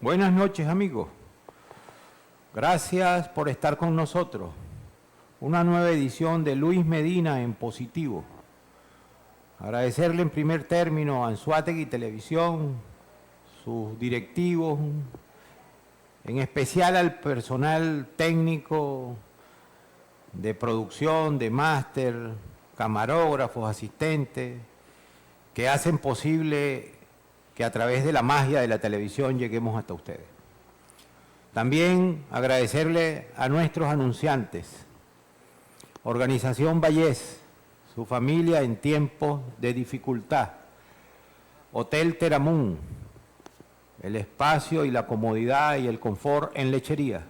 Buenas noches, amigos. Gracias por estar con nosotros. Una nueva edición de Luis Medina en Positivo. Agradecerle en primer término a Anzoátegui Televisión, sus directivos, en especial al personal técnico de producción, de máster, camarógrafos, asistentes, que hacen posible que a través de la magia de la televisión lleguemos hasta ustedes. También agradecerle a nuestros anunciantes, Organización Vallés, su familia en tiempos de dificultad, Hotel Teramún, el espacio y la comodidad y el confort en lechería,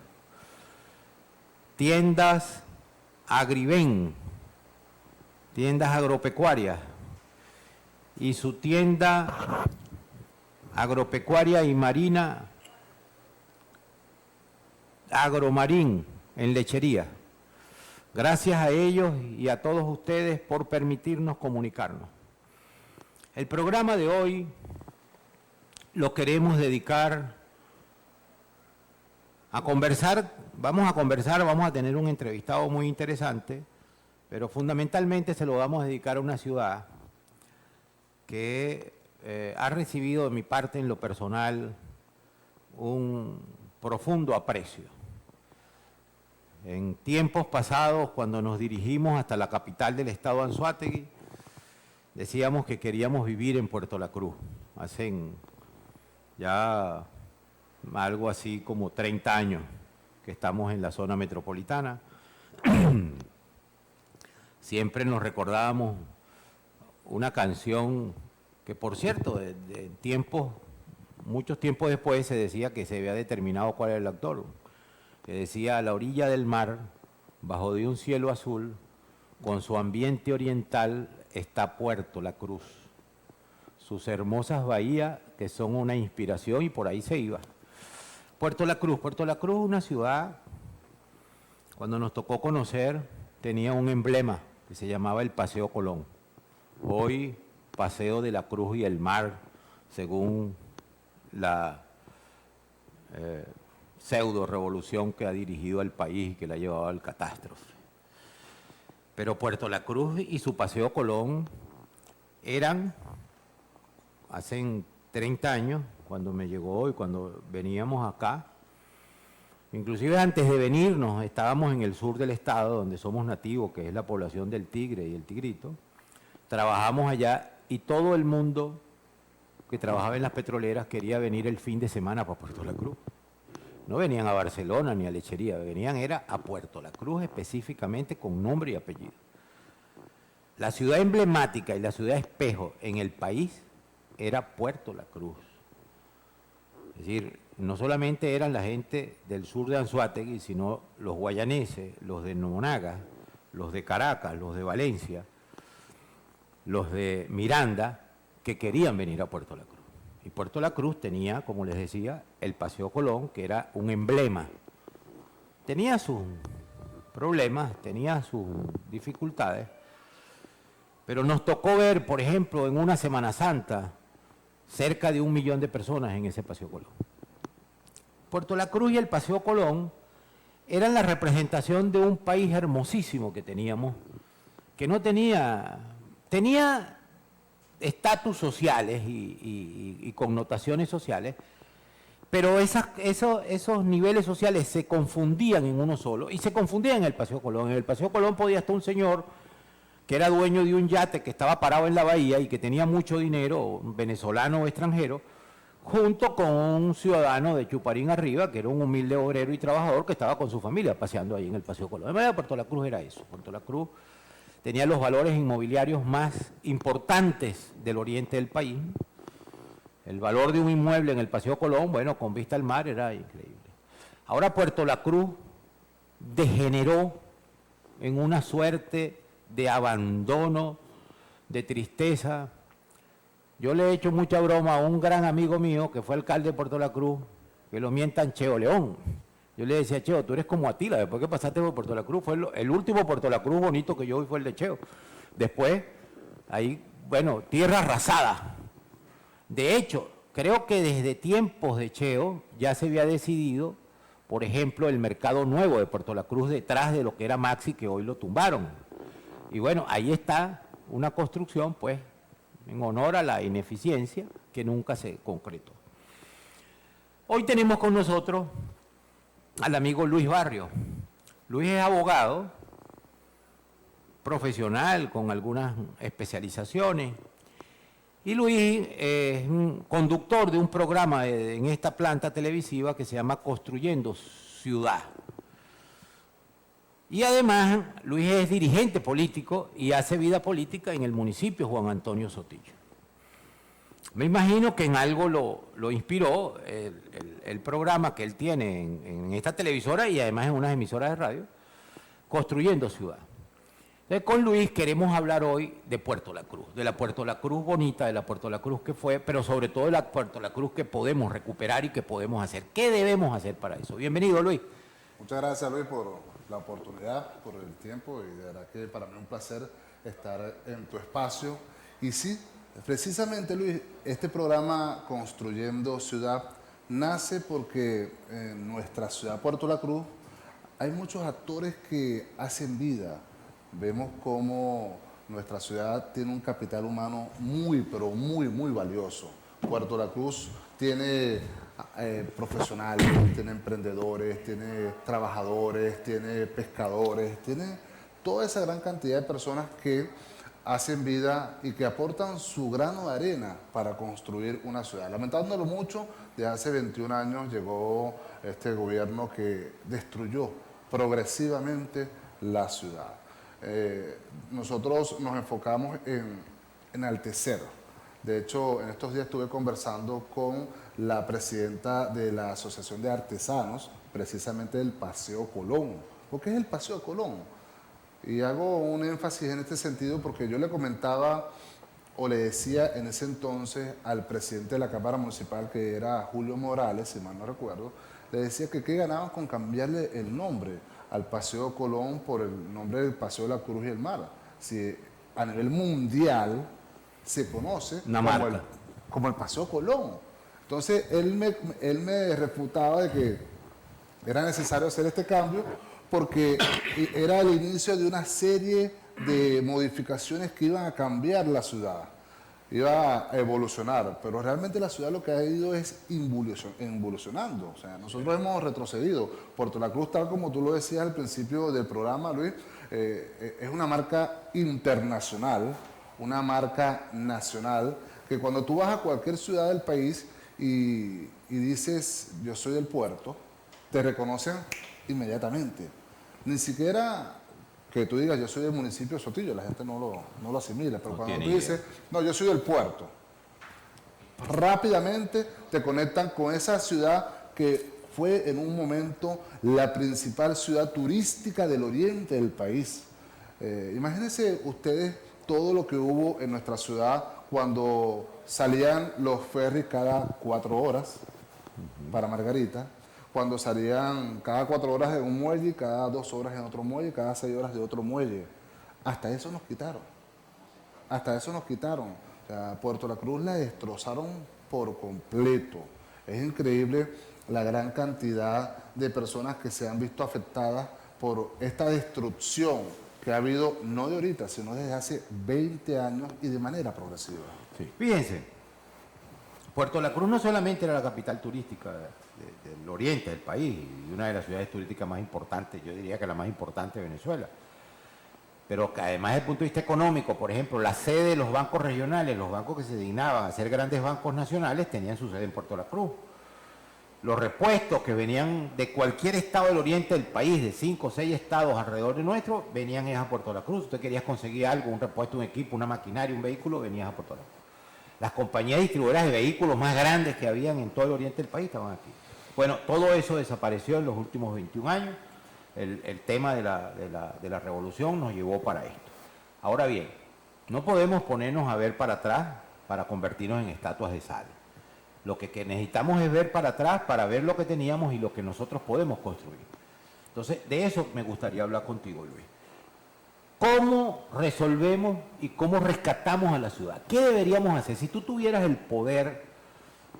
Tiendas Agrivén, tiendas agropecuarias, y su tienda agropecuaria y marina Agromarín en lechería. Gracias a ellos y a todos ustedes por permitirnos comunicarnos. El programa de hoy lo queremos dedicar a conversar, vamos a tener un entrevistado muy interesante, pero fundamentalmente se lo vamos a dedicar a una ciudad que ha recibido de mi parte en lo personal un profundo aprecio. En tiempos pasados, cuando nos dirigimos hasta la capital del estado Anzoátegui, decíamos que queríamos vivir en Puerto La Cruz. Hacen ya algo así como 30 años que estamos en la zona metropolitana. Siempre nos recordábamos una canción que, por cierto, de muchos tiempos después se decía que se había determinado cuál era el actor, que decía: a la orilla del mar, bajo de un cielo azul, con su ambiente oriental, está Puerto La Cruz. Sus hermosas bahías que son una inspiración, y por ahí se iba. Puerto La Cruz, una ciudad, cuando nos tocó conocer, tenía un emblema que se llamaba el Paseo Colón. Hoy, Paseo de la Cruz y el Mar, según la pseudo revolución que ha dirigido al país y que la ha llevado al catástrofe. Pero Puerto La Cruz y su Paseo Colón eran, hace 30 años, cuando me llegó y cuando veníamos acá, inclusive antes de venirnos, estábamos en el sur del estado, donde somos nativos, que es la población del Tigre y el Tigrito. Trabajamos allá y todo el mundo que trabajaba en las petroleras quería venir el fin de semana para Puerto La Cruz. No venían a Barcelona ni a Lechería, era a Puerto La Cruz específicamente, con nombre y apellido. La ciudad emblemática y la ciudad espejo en el país era Puerto La Cruz. Es decir, no solamente eran la gente del sur de Anzoátegui, sino los guayaneses, los de Monagas, los de Caracas, los de Valencia, los de Miranda, que querían venir a Puerto La Cruz. Y Puerto La Cruz tenía, como les decía, el Paseo Colón, que era un emblema. Tenía sus problemas, tenía sus dificultades, pero nos tocó ver, por ejemplo, en una Semana Santa, cerca de 1 millón de personas en ese Paseo Colón. Puerto La Cruz y el Paseo Colón eran la representación de un país hermosísimo que teníamos, que no tenía estatus sociales y connotaciones sociales, pero esos niveles sociales se confundían en uno solo, y se confundían en el Paseo Colón. En el Paseo Colón podía estar un señor que era dueño de un yate que estaba parado en la bahía y que tenía mucho dinero, venezolano o extranjero, junto con un ciudadano de Chuparín arriba, que era un humilde obrero y trabajador que estaba con su familia paseando ahí en el Paseo Colón. De manera, Puerto La Cruz era eso. Puerto La Cruz tenía los valores inmobiliarios más importantes del oriente del país. El valor de un inmueble en el Paseo Colón, bueno, con vista al mar, era increíble. Ahora Puerto La Cruz degeneró en una suerte de abandono, de tristeza. Yo le he hecho mucha broma a un gran amigo mío que fue alcalde de Puerto La Cruz, que lo mientan Cheo León. Yo le decía: Cheo, tú eres como Atila, después que pasaste por Puerto La Cruz, fue el último Puerto La Cruz bonito que yo vi fue el de Cheo. Después, ahí, bueno, tierra arrasada. De hecho, creo que desde tiempos de Cheo ya se había decidido, por ejemplo, el mercado nuevo de Puerto La Cruz detrás de lo que era Maxi, que hoy lo tumbaron. Y bueno, ahí está una construcción, pues, en honor a la ineficiencia que nunca se concretó. Hoy tenemos con nosotros al amigo Luis Barrio. Luis es abogado, profesional con algunas especializaciones, y Luis es un conductor de un programa en esta planta televisiva que se llama Construyendo Ciudad. Y además, Luis es dirigente político y hace vida política en el municipio Juan Antonio Sotillo. Me imagino que en algo lo inspiró el programa que él tiene en esta televisora y además en unas emisoras de radio, Construyendo Ciudad. Entonces, con Luis queremos hablar hoy de Puerto La Cruz, de la Puerto La Cruz bonita, de la Puerto La Cruz que fue, pero sobre todo de la Puerto La Cruz que podemos recuperar y que podemos hacer. ¿Qué debemos hacer para eso? Bienvenido, Luis. Muchas gracias, Luis, por la oportunidad, por el tiempo, y de verdad que para mí es un placer estar en tu espacio. Y sí, precisamente, Luis, este programa Construyendo Ciudad nace porque en nuestra ciudad, Puerto La Cruz, hay muchos actores que hacen vida. Vemos cómo nuestra ciudad tiene un capital humano muy, pero muy, muy valioso. Puerto La Cruz tiene profesionales, tiene emprendedores, tiene trabajadores, tiene pescadores, tiene toda esa gran cantidad de personas que hacen vida y que aportan su grano de arena para construir una ciudad. Lamentándolo mucho, de hace 21 años llegó este gobierno que destruyó progresivamente la ciudad. Nosotros nos enfocamos en enaltecer. De hecho, en estos días estuve conversando con la presidenta de la Asociación de Artesanos, precisamente del Paseo Colón. ¿Por qué es el Paseo Colón? Y hago un énfasis en este sentido porque yo le comentaba o le decía en ese entonces al presidente de la Cámara Municipal, que era Julio Morales, si mal no recuerdo, le decía que qué ganaban con cambiarle el nombre al Paseo Colón por el nombre del Paseo de la Cruz y el Mar. Si a nivel mundial se conoce como el Paseo Colón. Entonces él me refutaba de que era necesario hacer este cambio porque era el inicio de una serie de modificaciones que iban a cambiar la ciudad, iba a evolucionar, pero realmente la ciudad lo que ha ido es involucionando. O sea, nosotros hemos retrocedido. Puerto La Cruz, tal como tú lo decías al principio del programa, Luis, es una marca internacional, una marca nacional, que cuando tú vas a cualquier ciudad del país y dices, yo soy del puerto, te reconocen inmediatamente. Ni siquiera que tú digas, yo soy del municipio de Sotillo, la gente no lo asimila, pero cuando tú dices, no, yo soy del puerto, rápidamente te conectan con esa ciudad que fue en un momento la principal ciudad turística del oriente del país. Imagínense ustedes todo lo que hubo en nuestra ciudad cuando salían los ferries cada 4 horas para Margarita, cuando salían cada 4 horas de un muelle, cada 2 horas en otro muelle, cada 6 horas de otro muelle. Hasta eso nos quitaron. Hasta eso nos quitaron. O sea, Puerto La Cruz la destrozaron por completo. Es increíble la gran cantidad de personas que se han visto afectadas por esta destrucción que ha habido no de ahorita, sino desde hace 20 años y de manera progresiva. Sí. Fíjense, Puerto La Cruz no solamente era la capital turística del oriente del país y una de las ciudades turísticas más importantes, yo diría que la más importante de Venezuela, pero que además desde el punto de vista económico, por ejemplo, la sede de los bancos regionales, los bancos que se dignaban a ser grandes bancos nacionales, tenían su sede en Puerto La Cruz. Los repuestos que venían de cualquier estado del oriente del país, de 5 o 6 estados alrededor de nuestro, venían a Puerto La Cruz. Usted quería conseguir algo, un repuesto, un equipo, una maquinaria, un vehículo, venías a Puerto La Cruz. Las compañías distribuidoras de vehículos más grandes que habían en todo el oriente del país estaban aquí. Bueno, todo eso desapareció en los últimos 21 años. El tema de la revolución nos llevó para esto. Ahora bien, no podemos ponernos a ver para atrás para convertirnos en estatuas de sal. Lo que necesitamos es ver para atrás para ver lo que teníamos y lo que nosotros podemos construir. Entonces, de eso me gustaría hablar contigo, Luis. ¿Cómo resolvemos y cómo rescatamos a la ciudad? ¿Qué deberíamos hacer? Si tú tuvieras el poder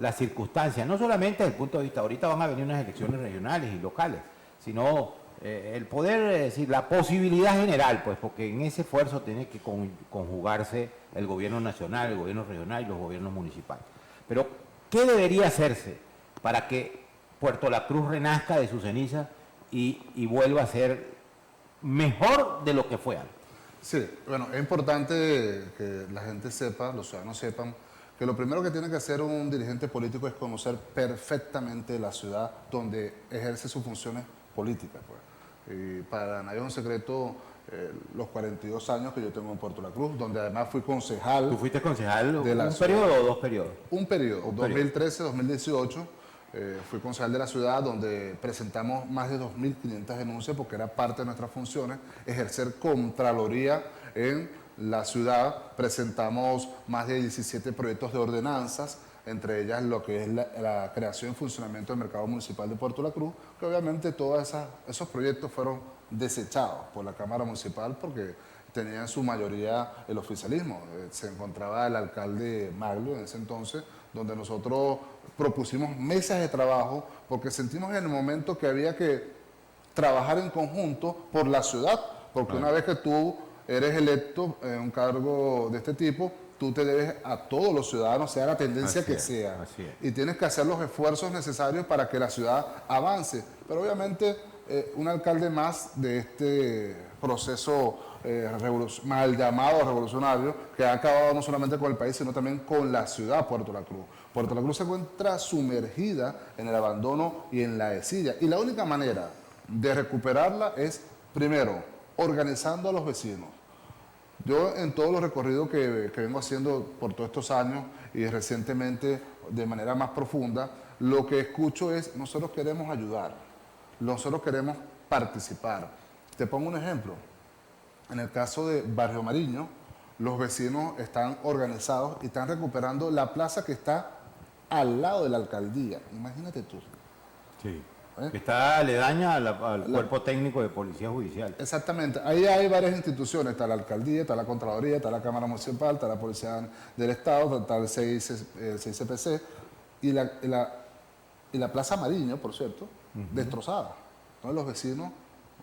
las circunstancias, no solamente desde el punto de vista, ahorita van a venir unas elecciones regionales y locales, sino el poder, es decir, la posibilidad general, pues, porque en ese esfuerzo tiene que conjugarse el gobierno nacional, el gobierno regional y los gobiernos municipales. Pero, ¿qué debería hacerse para que Puerto La Cruz renazca de sus cenizas y vuelva a ser mejor de lo que fue antes? Sí, bueno, es importante que la gente sepa, los ciudadanos sepan, que lo primero que tiene que hacer un dirigente político es conocer perfectamente la ciudad donde ejerce sus funciones políticas, pues. Y para nadie es un secreto los 42 años que yo tengo en Puerto La Cruz, donde además fui concejal. ¿Tú fuiste concejal de la un ciudad. periodo o dos periodos? Un periodo, 2013-2018, fui concejal de la ciudad donde presentamos más de 2.500 denuncias porque era parte de nuestras funciones, ejercer contraloría en la ciudad. Presentamos más de 17 proyectos de ordenanzas, entre ellas lo que es la creación y funcionamiento del mercado municipal de Puerto La Cruz, que obviamente todos esos proyectos fueron desechados por la Cámara Municipal porque tenía en su mayoría el oficialismo. Se encontraba el alcalde Maglio en ese entonces, donde nosotros propusimos mesas de trabajo porque sentimos en el momento que había que trabajar en conjunto por la ciudad, porque una vez que tú eres electo en un cargo de este tipo, tú te debes a todos los ciudadanos, sea la tendencia que sea, y tienes que hacer los esfuerzos necesarios para que la ciudad avance. Pero obviamente un alcalde más de este proceso mal llamado revolucionario, que ha acabado no solamente con el país, sino también con la ciudad Puerto La Cruz. Puerto La Cruz se encuentra sumergida en el abandono y en la desidia. Y la única manera de recuperarla es, primero, organizando a los vecinos. Yo en todos los recorridos que vengo haciendo por todos estos años y recientemente de manera más profunda, lo que escucho es, nosotros queremos ayudar, nosotros queremos participar. Te pongo un ejemplo. En el caso de Barrio Mariño, los vecinos están organizados y están recuperando la plaza que está al lado de la alcaldía. Imagínate tú. Sí. Está aledaña al cuerpo técnico de policía judicial. Exactamente. Ahí hay varias instituciones. Está la alcaldía, está la Contraloría, está la Cámara Municipal, está la Policía del Estado, está el CICPC y la Plaza Mariño, por cierto, destrozada. Entonces los vecinos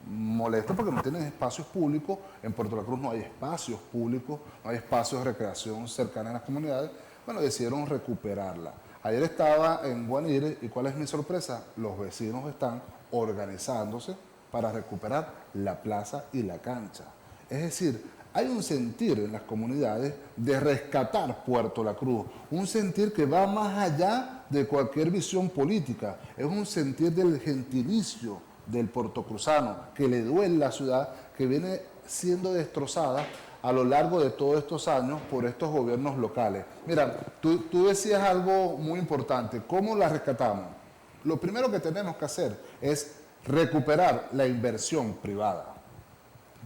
molestos porque no tienen espacios públicos. En Puerto La Cruz no hay espacios públicos, no hay espacios de recreación cercanos a las comunidades. Bueno, decidieron recuperarla. Ayer estaba en Guanire y ¿cuál es mi sorpresa? Los vecinos están organizándose para recuperar la plaza y la cancha. Es decir, hay un sentir en las comunidades de rescatar Puerto La Cruz, un sentir que va más allá de cualquier visión política, es un sentir del gentilicio del puertocruzano, que le duele la ciudad, que viene siendo destrozada a lo largo de todos estos años por estos gobiernos locales. Mira, tú decías algo muy importante, ¿cómo la rescatamos? Lo primero que tenemos que hacer es recuperar la inversión privada.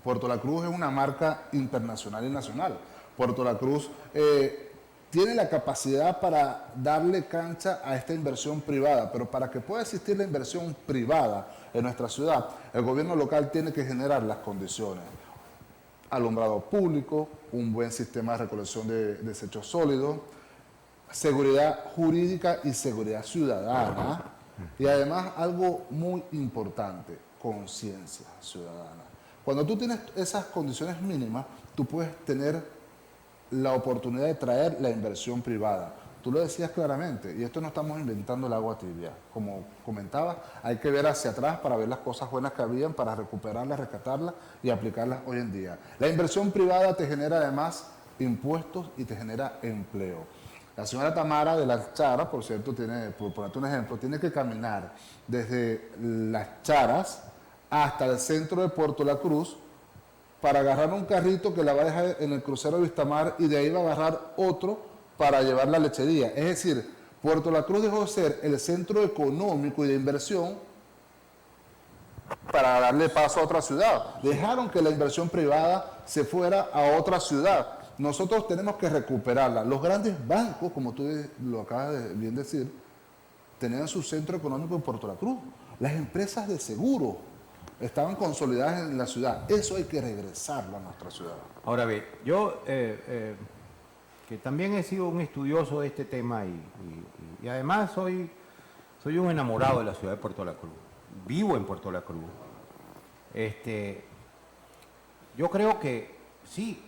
Puerto La Cruz es una marca internacional y nacional. Puerto La Cruz tiene la capacidad para darle cancha a esta inversión privada, pero para que pueda existir la inversión privada en nuestra ciudad, el gobierno local tiene que generar las condiciones. Alumbrado público, un buen sistema de recolección de desechos sólidos, seguridad jurídica y seguridad ciudadana, y además algo muy importante, conciencia ciudadana. Cuando tú tienes esas condiciones mínimas, tú puedes tener la oportunidad de traer la inversión privada. Tú lo decías claramente, y esto no estamos inventando el agua tibia. Como comentaba, hay que ver hacia atrás para ver las cosas buenas que habían, para recuperarlas, rescatarlas y aplicarlas hoy en día. La inversión privada te genera además impuestos y te genera empleo. La señora Tamara de Las Charas, por cierto, por ponerte un ejemplo, tiene que caminar desde Las Charas hasta el centro de Puerto La Cruz para agarrar un carrito que la va a dejar en el crucero de Vistamar y de ahí va a agarrar otro para llevar la lechería. Es decir, Puerto La Cruz dejó de ser el centro económico y de inversión para darle paso a otra ciudad. Dejaron que la inversión privada se fuera a otra ciudad. Nosotros tenemos que recuperarla. Los grandes bancos, como tú lo acabas de bien decir, tenían su centro económico en Puerto La Cruz. Las empresas de seguro estaban consolidadas en la ciudad. Eso hay que regresarlo a nuestra ciudad. Ahora ve, yo que también he sido un estudioso de este tema y además soy un enamorado de la ciudad de Puerto La Cruz. Vivo en Puerto La Cruz. Yo creo que sí,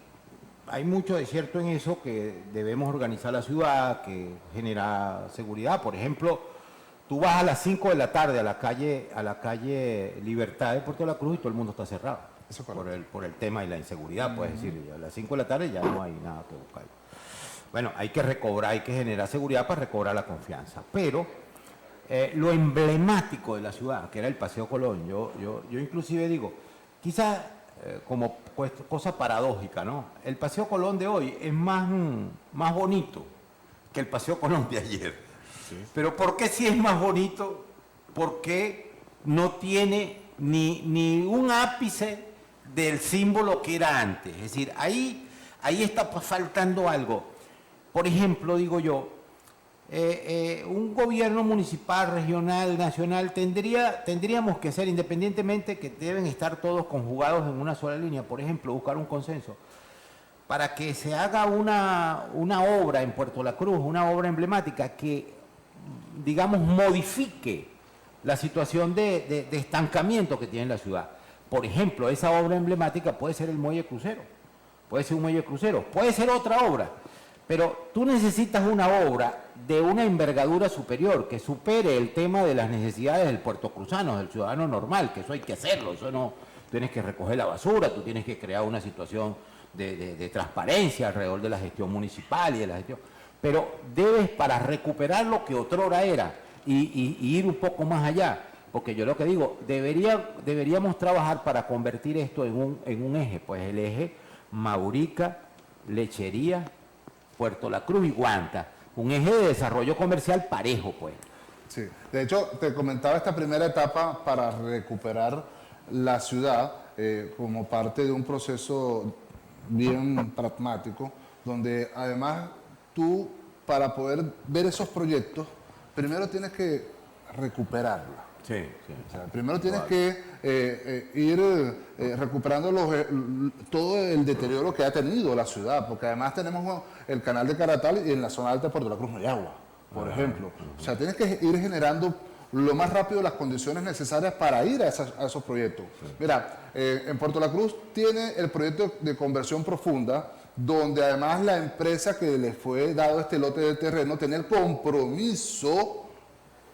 hay mucho de cierto en eso, que debemos organizar la ciudad, que genera seguridad. Por ejemplo, tú vas a las 5 de la tarde a la calle Libertad de Puerto La Cruz y todo el mundo está cerrado. Eso por el tema de la inseguridad, puedes decir. A las 5 de la tarde ya no hay nada que buscar. Bueno, hay que recobrar, hay que generar seguridad para recobrar la confianza. Pero lo emblemático de la ciudad, que era el Paseo Colón, yo inclusive digo, quizás como cosa paradójica, ¿no? El Paseo Colón de hoy es más bonito que el Paseo Colón de ayer. Sí. Pero ¿por qué si es más bonito? Porque no tiene ni un ápice del símbolo que era antes. Es decir, ahí está faltando algo. Por ejemplo, digo yo, un gobierno municipal, regional, nacional, tendríamos que ser, independientemente que deben estar todos conjugados en una sola línea, por ejemplo, buscar un consenso, para que se haga una obra en Puerto La Cruz, una obra emblemática que, digamos, modifique la situación de estancamiento que tiene la ciudad. Por ejemplo, esa obra emblemática puede ser el muelle crucero, puede ser un muelle crucero, puede ser otra obra, pero tú necesitas una obra de una envergadura superior, que supere el tema de las necesidades del puertocruzano, del ciudadano normal, que eso hay que hacerlo, eso no, tienes que recoger la basura, tú tienes que crear una situación de transparencia alrededor de la gestión municipal y de la gestión, pero debes, para recuperar lo que otrora era y ir un poco más allá, porque yo lo que digo, deberíamos trabajar para convertir esto en un eje, pues el eje Maurica, Lechería, Puerto La Cruz y Guanta, un eje de desarrollo comercial parejo, pues. Sí, de hecho, te comentaba esta primera etapa para recuperar la ciudad como parte de un proceso bien pragmático, donde además tú, para poder ver esos proyectos, primero tienes que recuperarla. Sí, sí. O sea, primero tienes que ir recuperando todo el deterioro que ha tenido la ciudad, porque además tenemos el canal de Caratal y en la zona alta de Puerto La Cruz no hay agua, por ejemplo. O sea, tienes que ir generando lo más rápido las condiciones necesarias para ir a esos proyectos. Sí. Mira, en Puerto La Cruz tiene el proyecto de conversión profunda, donde además la empresa que le fue dado este lote de terreno tiene el compromiso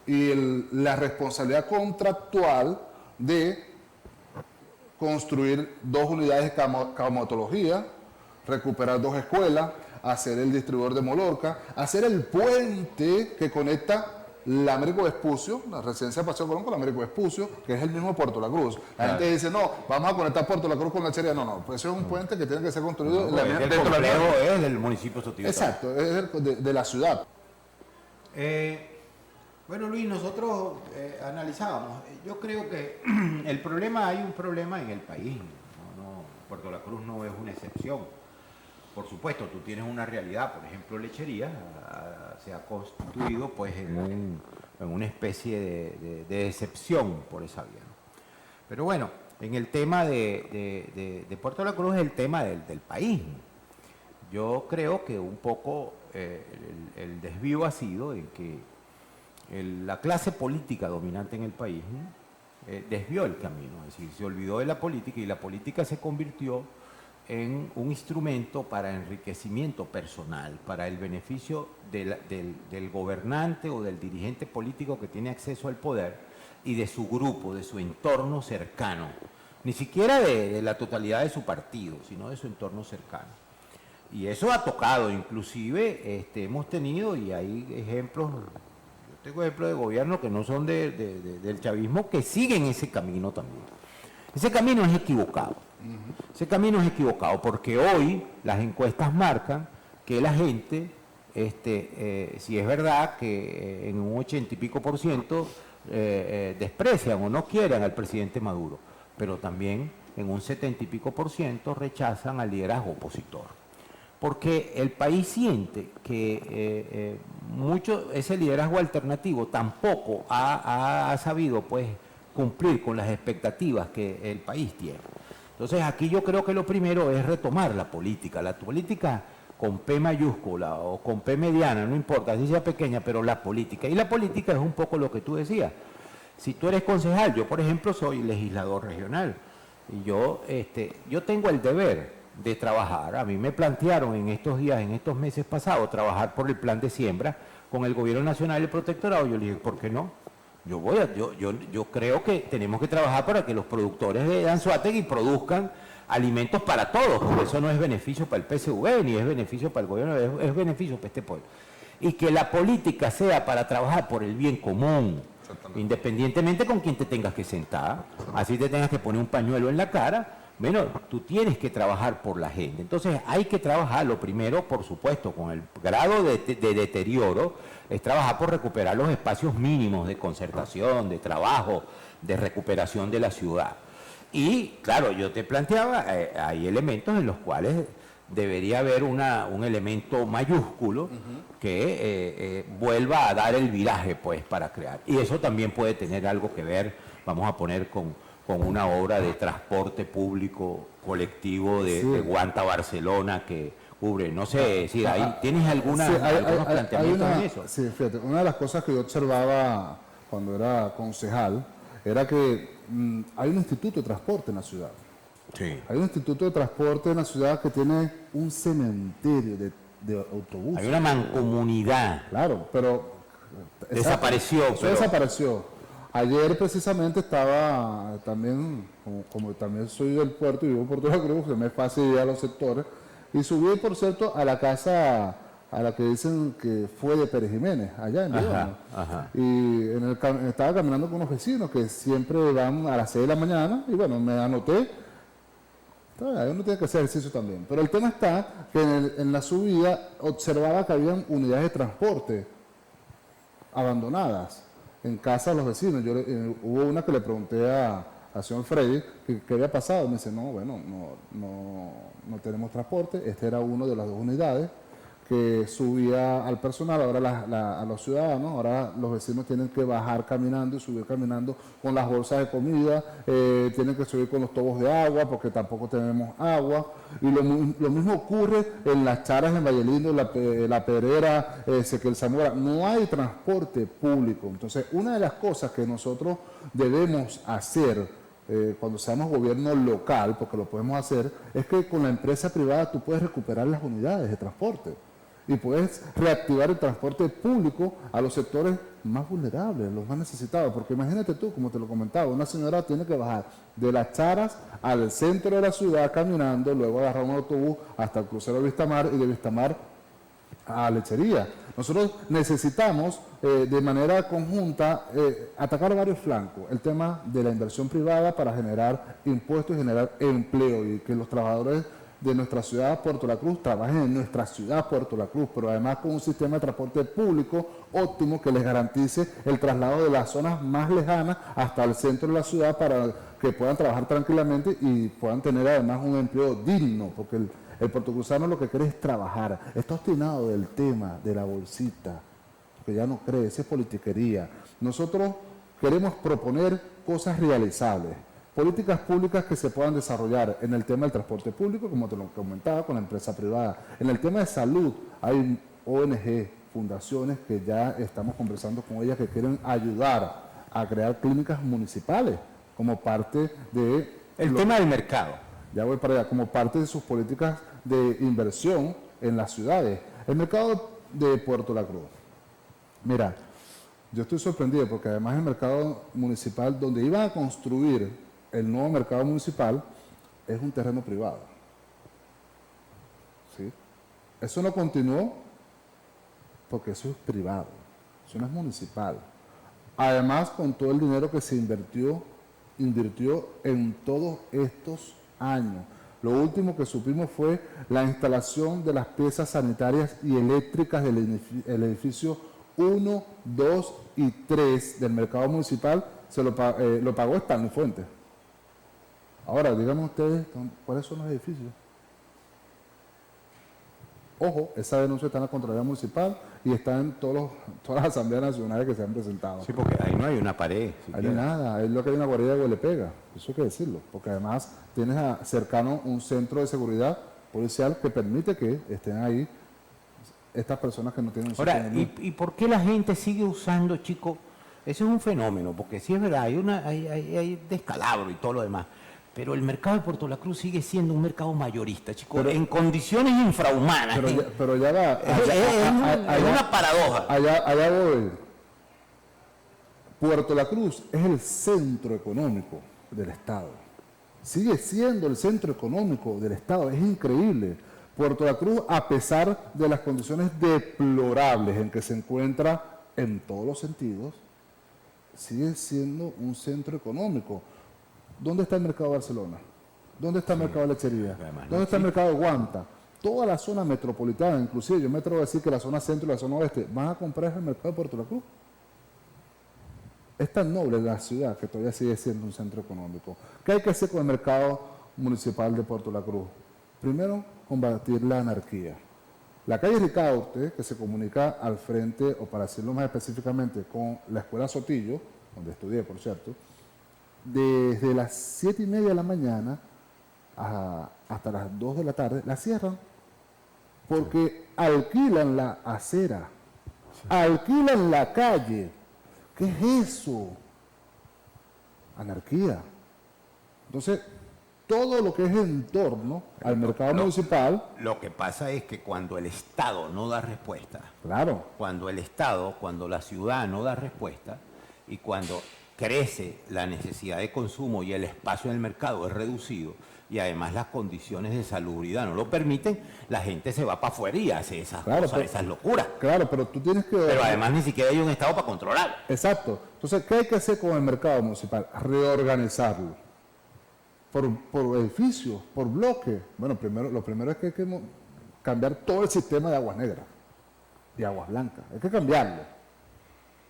y la responsabilidad contractual de construir 2 unidades de traumatología, recuperar 2 escuelas, hacer el distribuidor de Molorca, hacer el puente que conecta la Américo Vespucio, la residencia de Paseo Colón con la Américo Vespucio, que es el mismo Puerto La Cruz. La gente dice, no, vamos a conectar Puerto La Cruz con la Lechería. No, pues eso es un puente que tiene que ser construido. El complejo es del municipio Sotigosa. Exacto, es de la ciudad. Bueno, Luis, nosotros analizábamos. Yo creo que hay un problema en el país. Puerto La Cruz no es una excepción. Por supuesto, tú tienes una realidad. Por ejemplo, Lechería se ha constituido pues en una especie de excepción por esa vía, ¿no? Pero bueno, en el tema de Puerto La Cruz es el tema del país. Yo creo que un poco el desvío ha sido en que la clase política dominante en el país desvió el camino, es decir, se olvidó de la política y la política se convirtió en un instrumento para enriquecimiento personal, para el beneficio del gobernante o del dirigente político que tiene acceso al poder y de su grupo, de su entorno cercano, ni siquiera de la totalidad de su partido, sino de su entorno cercano. Y eso ha tocado, inclusive hemos tenido, y hay ejemplos. Tengo ejemplos de gobierno que no son del chavismo, que siguen ese camino también. Ese camino es equivocado. Ese camino es equivocado porque hoy las encuestas marcan que la gente, si es verdad que en un 80 y pico % desprecian o no quieren al presidente Maduro, pero también en un 70 y pico % rechazan al liderazgo opositor. Porque el país siente que ese liderazgo alternativo tampoco ha sabido pues cumplir con las expectativas que el país tiene. Entonces aquí yo creo que lo primero es retomar la política. La política con P mayúscula o con P mediana, no importa, así sea pequeña, pero la política. Y la política es un poco lo que tú decías. Si tú eres concejal, yo por ejemplo soy legislador regional, y yo tengo el deber de trabajar. A mí me plantearon en estos días, en estos meses pasados, trabajar por el plan de siembra con el gobierno nacional y el protectorado. Yo le dije, ¿por qué no? Yo creo que tenemos que trabajar para que los productores de Anzoátegui produzcan alimentos para todos, porque eso no es beneficio para el PSV, ni es beneficio para el gobierno, es beneficio para este pueblo. Y que la política sea para trabajar por el bien común, independientemente con quien te tengas que sentar, así te tengas que poner un pañuelo en la cara. Bueno, tú tienes que trabajar por la gente. Entonces hay que trabajar, lo primero, por supuesto, con el grado de deterioro, es trabajar por recuperar los espacios mínimos de concertación, de trabajo, de recuperación de la ciudad. Y, claro, yo te planteaba, hay elementos en los cuales debería haber un elemento mayúsculo que vuelva a dar el viraje, pues, para crear. Y eso también puede tener algo que ver, vamos a poner con una obra de transporte público colectivo de Guanta a Barcelona que cubre, no sé, si ¿tienes algunos planteamientos en eso? Sí, fíjate, una de las cosas que yo observaba cuando era concejal era que hay un instituto de transporte en la ciudad. Sí. Hay un instituto de transporte en la ciudad que tiene un cementerio de autobuses. Hay una mancomunidad. Claro, pero desapareció. Eso desapareció. Ayer precisamente estaba también, como también soy del puerto y vivo en Puerto de la Cruz, que me es fácil ir a los sectores, y subí, por cierto, a la casa a la que dicen que fue de Pérez Jiménez, allá en Líbano. Y estaba caminando con unos vecinos que siempre van a las 6 de la mañana, y bueno, me anoté. Uno tiene que hacer ejercicio también. Pero el tema está que en la subida observaba que habían unidades de transporte abandonadas en casa de los vecinos. Hubo una que le pregunté a señor Freddy qué había pasado. Me dice, no, bueno, no tenemos transporte. Este era uno de las dos unidades que subía al personal, ahora a los ciudadanos, ahora los vecinos tienen que bajar caminando y subir caminando con las bolsas de comida, tienen que subir con los tubos de agua porque tampoco tenemos agua. Y lo mismo ocurre en las charas en Vallelindo, la Pedrera, Ezequiel Zamora. No hay transporte público. Entonces, una de las cosas que nosotros debemos hacer cuando seamos gobierno local, porque lo podemos hacer, es que con la empresa privada tú puedes recuperar las unidades de transporte y puedes reactivar el transporte público a los sectores más vulnerables, los más necesitados. Porque imagínate tú, como te lo comentaba, una señora tiene que bajar de las charas al centro de la ciudad caminando, luego agarrar un autobús hasta el crucero de Vistamar y de Vistamar a Lechería. Nosotros necesitamos de manera conjunta atacar varios flancos. El tema de la inversión privada para generar impuestos y generar empleo y que los trabajadores de nuestra ciudad Puerto La Cruz trabajen en nuestra ciudad Puerto La Cruz, pero además con un sistema de transporte público óptimo que les garantice el traslado de las zonas más lejanas hasta el centro de la ciudad para que puedan trabajar tranquilamente y puedan tener además un empleo digno, porque el puertocruzano lo que quiere es trabajar. Está obstinado del tema de la bolsita, que ya no cree, esa es politiquería. Nosotros queremos proponer cosas realizables, políticas públicas que se puedan desarrollar en el tema del transporte público, como te lo comentaba, con la empresa privada. En el tema de salud hay ONG, fundaciones que ya estamos conversando con ellas que quieren ayudar a crear clínicas municipales como parte de... El tema del mercado. Ya voy para allá, como parte de sus políticas de inversión en las ciudades. El mercado de Puerto La Cruz. Mira, yo estoy sorprendido porque además el mercado municipal, donde iban a construir el nuevo mercado municipal, es un terreno privado. ¿Sí? Eso no continuó porque eso es privado, eso no es municipal. Además, con todo el dinero que se invirtió en todos estos años. Lo último que supimos fue la instalación de las piezas sanitarias y eléctricas del edificio 1, 2 y 3 del mercado municipal, lo pagó Stanley Fuentes. Ahora, díganme ustedes, ¿cuáles son los edificios? Ojo, esa denuncia está en la Contraloría Municipal y está en todas las asambleas nacionales que se han presentado. Sí, porque ahí no hay una pared. Ahí no hay nada, es lo que hay una guarida de Huelepega, eso hay que decirlo, porque además tienes cercano un centro de seguridad policial que permite que estén ahí estas personas que no tienen un Ahora, sitio en el- ¿y por qué la gente sigue usando, chico? Ese es un fenómeno, porque sí es verdad, hay descalabro y todo lo demás. Pero el mercado de Puerto La Cruz sigue siendo un mercado mayorista, chico, Pero- en condiciones infrahumanas. pero ya va. Es una paradoja. Allá voy. Puerto La Cruz es el centro económico del Estado. Sigue siendo el centro económico del Estado. Es increíble. Puerto La Cruz, a pesar de las condiciones deplorables en que se encuentra en todos los sentidos, sigue siendo un centro económico. ¿Dónde está el mercado de Barcelona? ¿Dónde está el mercado de Lechería? Además, ¿Dónde está el mercado de Guanta? Toda la zona metropolitana, inclusive yo me atrevo a decir que la zona centro y la zona oeste, van a comprar el mercado de Puerto La Cruz. Es tan noble la ciudad que todavía sigue siendo un centro económico. ¿Qué hay que hacer con el mercado municipal de Puerto La Cruz? Primero, combatir la anarquía. La calle Ricaurte, que se comunica al frente, o para decirlo más específicamente, con la Escuela Sotillo, donde estudié, por cierto, desde las 7:30 de la mañana hasta las 2 de la tarde, la cierran porque alquilan la acera, alquilan la calle. ¿Qué es eso? Anarquía. Entonces, todo lo que es en torno al mercado municipal, Lo que pasa es que cuando el Estado no da respuesta, claro, cuando la ciudad no da respuesta y cuando crece la necesidad de consumo y el espacio en el mercado es reducido y además las condiciones de salubridad no lo permiten, la gente se va para afuera y hace esas Claro, cosas, pero- esas locuras. claro, pero tú tienes que... Pero además ni siquiera hay un Estado para controlar. Exacto. Entonces, ¿qué hay que hacer con el mercado municipal? Reorganizarlo. Por edificio, por bloque. Bueno, lo primero es que hay que cambiar todo el sistema de aguas negras y aguas blancas. Hay que cambiarlo.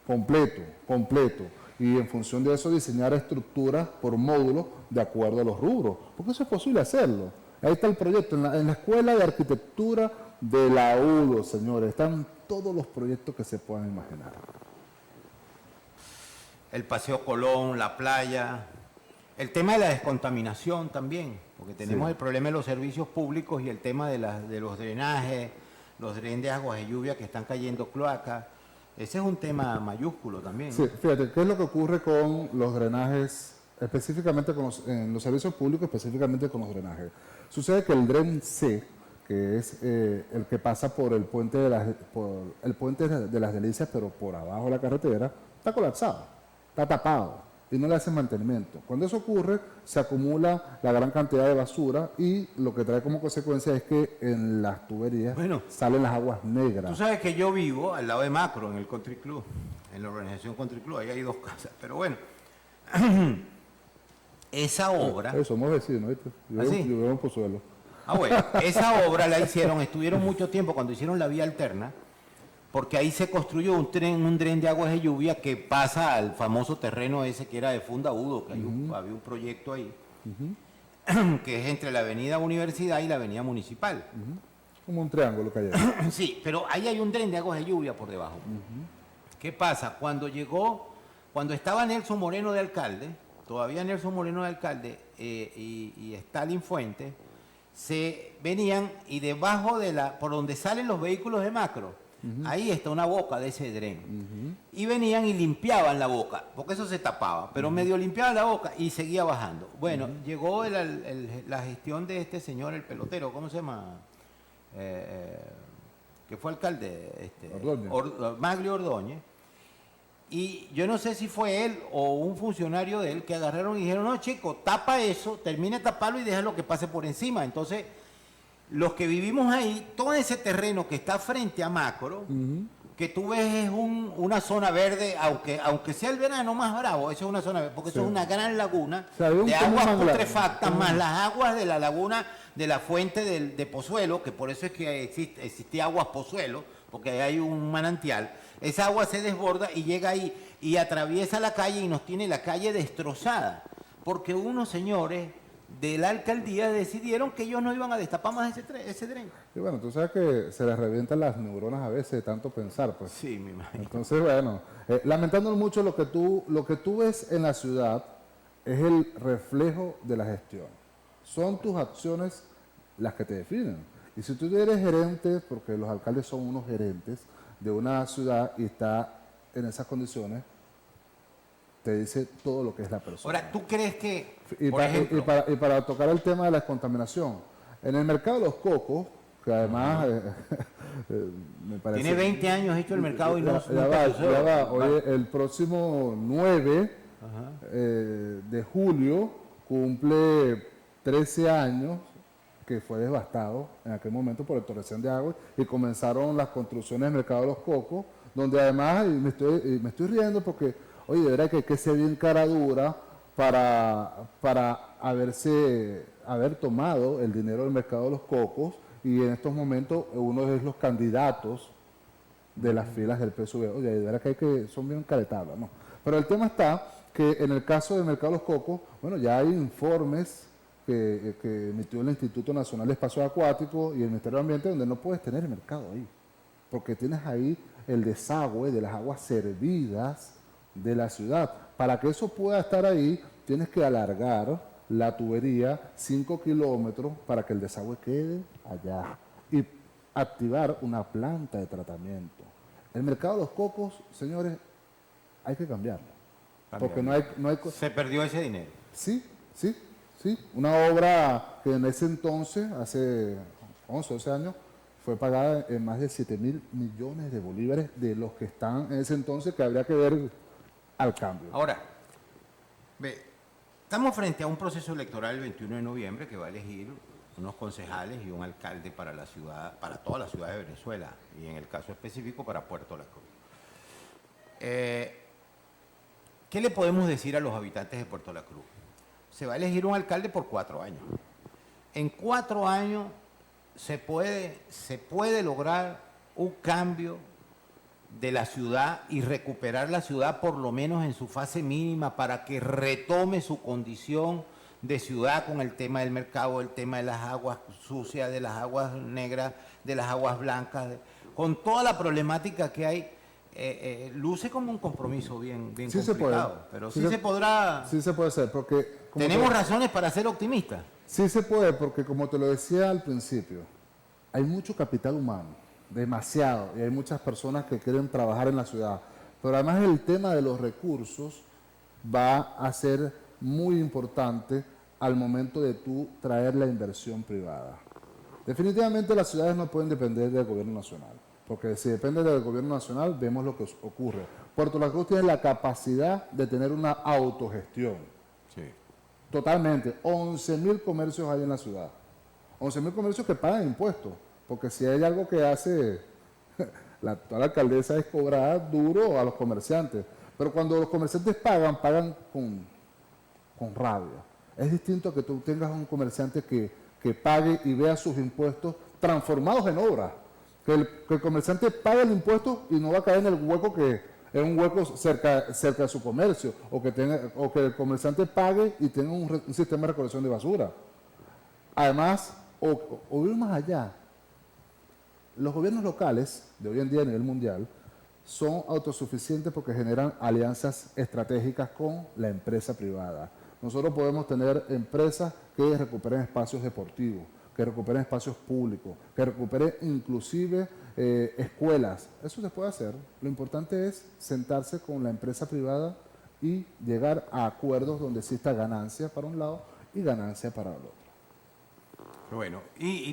Completo. Y en función de eso diseñar estructuras por módulos de acuerdo a los rubros. Porque eso es posible hacerlo. Ahí está el proyecto. En la Escuela de Arquitectura de la UDO, señores. Están todos los proyectos que se puedan imaginar. El Paseo Colón, la playa, el tema de la descontaminación también, porque tenemos Sí. el problema de los servicios públicos y el tema de los drenajes, los drenes de aguas de lluvia que están cayendo cloacas. Ese es un tema mayúsculo también. Sí, fíjate, ¿qué es lo que ocurre con los drenajes, específicamente en los servicios públicos, específicamente con los drenajes? Sucede que el dren C, que es el que pasa por el puente de las Delicias, pero por abajo de la carretera, está colapsado, está tapado y no le hacen mantenimiento. Cuando eso ocurre, se acumula la gran cantidad de basura y lo que trae como consecuencia es que en las tuberías Bueno, salen las aguas negras. Tú sabes que yo vivo al lado de Macro, en el Country Club, en la organización Country Club, ahí hay 2 casas, pero bueno, esa obra, Somos vecinos, ¿viste? Yo ¿Ah, sí? vivo en Pozuelo. bueno, esa obra la hicieron, estuvieron mucho tiempo cuando hicieron la vía alterna, porque ahí se construyó un dren de aguas de lluvia que pasa al famoso terreno ese que era de Funda Udo, que había un proyecto ahí, que es entre la avenida Universidad y la avenida Municipal. Como un triángulo que hay ahí. Sí, pero ahí hay un dren de aguas de lluvia por debajo. ¿Qué pasa? Cuando estaba Nelson Moreno de alcalde, todavía Nelson Moreno de alcalde y Stalin Fuentes, se venían y debajo por donde salen los vehículos de Macro, ahí está una boca de ese dren. Y venían y limpiaban la boca, porque eso se tapaba, pero medio limpiaban la boca y seguía bajando. Bueno, llegó la gestión de este señor, el pelotero, ¿cómo se llama? Que fue alcalde, Ordóñez. Maglio Ordóñez. Y yo no sé si fue él o un funcionario de él que agarraron y dijeron, no, chico, tapa eso, termine de taparlo y déjalo que pase por encima. Entonces, los que vivimos ahí, todo ese terreno que está frente a Macro, que tú ves es una zona verde, aunque sea el verano más bravo, eso es una zona verde, porque eso es una gran laguna O sea, hay un de como aguas manglar. putrefactas, más las aguas de la laguna de la fuente de Pozuelo, que por eso es que existía aguas Pozuelo, porque ahí hay un manantial. Esa agua se desborda y llega ahí y atraviesa la calle y nos tiene la calle destrozada, porque unos señores de la alcaldía decidieron que ellos no iban a destapar más ese dren. Y bueno, tú sabes que se les revientan las neuronas a veces de tanto pensar, pues. Sí, me imagino. Entonces, bueno, lamentándolo mucho, lo que tú ves en la ciudad es el reflejo de la gestión. Son tus acciones las que te definen. Y si tú eres gerente, porque los alcaldes son unos gerentes de una ciudad y está en esas condiciones, te dice todo lo que es la persona. Ahora, ¿tú crees que, Y, por ejemplo, y para tocar el tema de la contaminación, en el mercado de los cocos, que además me parece... tiene 20 años hecho el mercado y no ya va. Oye, el próximo 9 de julio cumple 13 años que fue devastado en aquel momento por el torrencial de agua y comenzaron las construcciones del mercado de los cocos, donde además, y me estoy riendo porque, oye, de verdad que hay que ser bien cara dura para haber tomado el dinero del mercado de los cocos y en estos momentos uno de los candidatos de las filas del PSV. Oye, de verdad que son bien caretables, ¿no? Pero el tema está que en el caso del mercado de los cocos, bueno, ya hay informes que emitió el Instituto Nacional de Espacios Acuáticos y el Ministerio de Ambiente donde no puedes tener el mercado ahí, porque tienes ahí el desagüe de las aguas servidas de la ciudad. Para que eso pueda estar ahí, tienes que alargar la tubería 5 kilómetros para que el desagüe quede allá y activar una planta de tratamiento. El mercado de los cocos, señores, hay que cambiarlo. Porque no hay... se perdió ese dinero? Sí. Una obra que en ese entonces, hace 11, 12 años, fue pagada en más de 7.000 millones de bolívares de los que están en ese entonces, que habría que ver al cambio. Ahora, estamos frente a un proceso electoral el 21 de noviembre que va a elegir unos concejales y un alcalde para la ciudad, para toda la ciudad de Venezuela, y en el caso específico para Puerto La Cruz. ¿Qué le podemos decir a los habitantes de Puerto La Cruz? Se va a elegir un alcalde por 4 años. En 4 años se puede lograr un cambio de la ciudad y recuperar la ciudad por lo menos en su fase mínima para que retome su condición de ciudad con el tema del mercado, el tema de las aguas sucias, de las aguas negras, de las aguas blancas, con toda la problemática que hay. Luce como un compromiso bien Sí complicado, se puede. pero sí se podrá. Sí se puede hacer, porque... Tenemos razones para ser optimistas. Sí se puede, porque como te lo decía al principio, hay mucho capital humano, demasiado, y hay muchas personas que quieren trabajar en la ciudad. Pero además el tema de los recursos va a ser muy importante al momento de tú traer la inversión privada. Definitivamente las ciudades no pueden depender del gobierno nacional, porque si depende del gobierno nacional, vemos lo que ocurre. Puerto La Cruz tiene la capacidad de tener una autogestión. Sí. Totalmente. 11.000 comercios hay en la ciudad. 11.000 comercios que pagan impuestos, porque si hay algo que hace toda la alcaldesa es cobrar duro a los comerciantes. Pero cuando los comerciantes pagan con rabia. Es distinto que tú tengas un comerciante que pague y vea sus impuestos transformados en obra. Que el comerciante pague el impuesto y no va a caer en el hueco que es un hueco cerca de su comercio, o que el comerciante pague y tenga un sistema de recolección de basura. Además, o ir más allá, los gobiernos locales de hoy en día a nivel mundial son autosuficientes porque generan alianzas estratégicas con la empresa privada. Nosotros podemos tener empresas que recuperen espacios deportivos, que recuperen espacios públicos, que recuperen inclusive escuelas. Eso se puede hacer. Lo importante es sentarse con la empresa privada y llegar a acuerdos donde exista ganancia para un lado y ganancia para el otro. Bueno,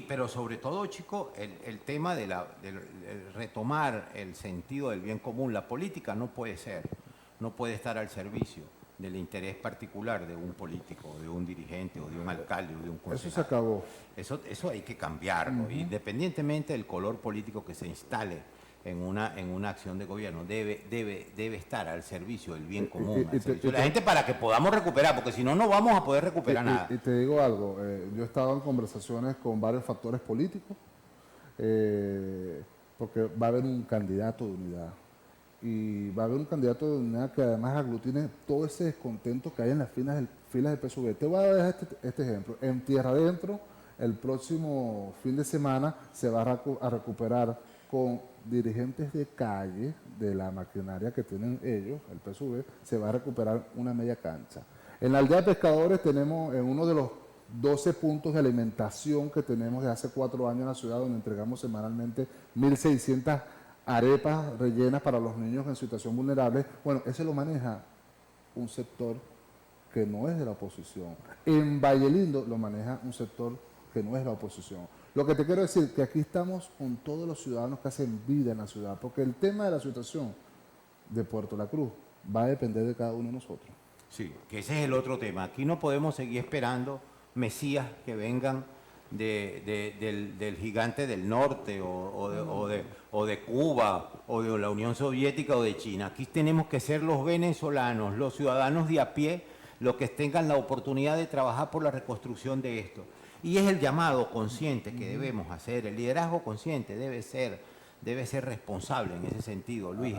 pero sobre todo, chicos, el tema de retomar el sentido del bien común. La política no puede estar al servicio del interés particular de un político, de un dirigente, o de un alcalde, o de un concejal. Eso se acabó. Eso hay que cambiarlo, independientemente del color político que se instale en una acción de gobierno, debe estar al servicio del bien común, al servicio de la gente, para que podamos recuperar, porque si no, no vamos a poder recuperar nada. Y te digo algo, yo he estado en conversaciones con varios factores políticos, porque va a haber un candidato de unidad. Y va a haber un candidato de unidad que además aglutine todo ese descontento que hay en las filas del PSV. Te voy a dar este ejemplo. En Tierra Adentro, el próximo fin de semana se va a recuperar con dirigentes de calle de la maquinaria que tienen ellos, el PSV, se va a recuperar una media cancha. En la aldea de pescadores tenemos en uno de los 12 puntos de alimentación que tenemos de hace 4 años en la ciudad, donde entregamos semanalmente 1.600 arepas rellenas para los niños en situación vulnerable. Bueno, ese lo maneja un sector que no es de la oposición. En Valle Lindo lo maneja un sector que no es la oposición. Lo que te quiero decir que aquí estamos con todos los ciudadanos que hacen vida en la ciudad, porque el tema de la situación de Puerto La Cruz va a depender de cada uno de nosotros. Sí, que ese es el otro tema. Aquí no podemos seguir esperando mesías que vengan del gigante del norte o de Cuba o de la Unión Soviética o de China. Aquí tenemos que ser los venezolanos, los ciudadanos de a pie, los que tengan la oportunidad de trabajar por la reconstrucción de esto. Y es el llamado consciente que debemos hacer. El liderazgo consciente debe ser responsable en ese sentido, Luis,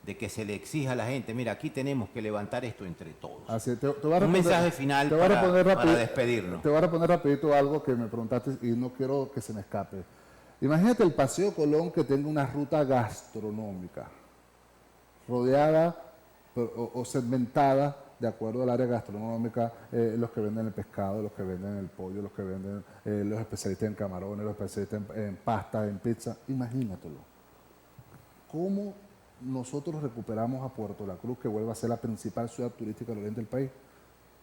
de que se le exija a la gente, mira, aquí tenemos que levantar esto entre todos. Así, un mensaje final para despedirnos. Te voy a responder rapidito algo que me preguntaste y no quiero que se me escape. Imagínate el Paseo Colón que tenga una ruta gastronómica, rodeada o segmentada de acuerdo al área gastronómica, los que venden el pescado, los que venden el pollo, los que venden los especialistas en camarones, los especialistas en pasta, en pizza. Imagínatelo. ¿Cómo nosotros recuperamos a Puerto La Cruz, que vuelva a ser la principal ciudad turística del oriente del país?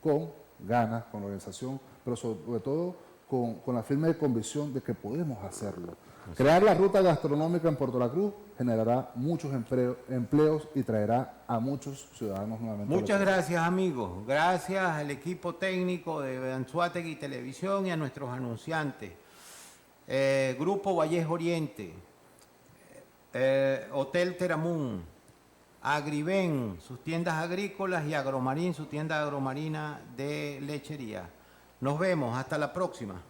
Con ganas, con organización, pero sobre todo con la firme convicción de que podemos hacerlo. Crear la ruta gastronómica en Puerto La Cruz generará muchos empleos y traerá a muchos ciudadanos nuevamente. Muchas gracias, amigos. Gracias al equipo técnico de Anzoátegui Televisión y a nuestros anunciantes. Grupo Vallejo Oriente, Hotel Teramún, Agriven, sus tiendas agrícolas, y Agromarín, su tienda agromarina de lechería. Nos vemos, hasta la próxima.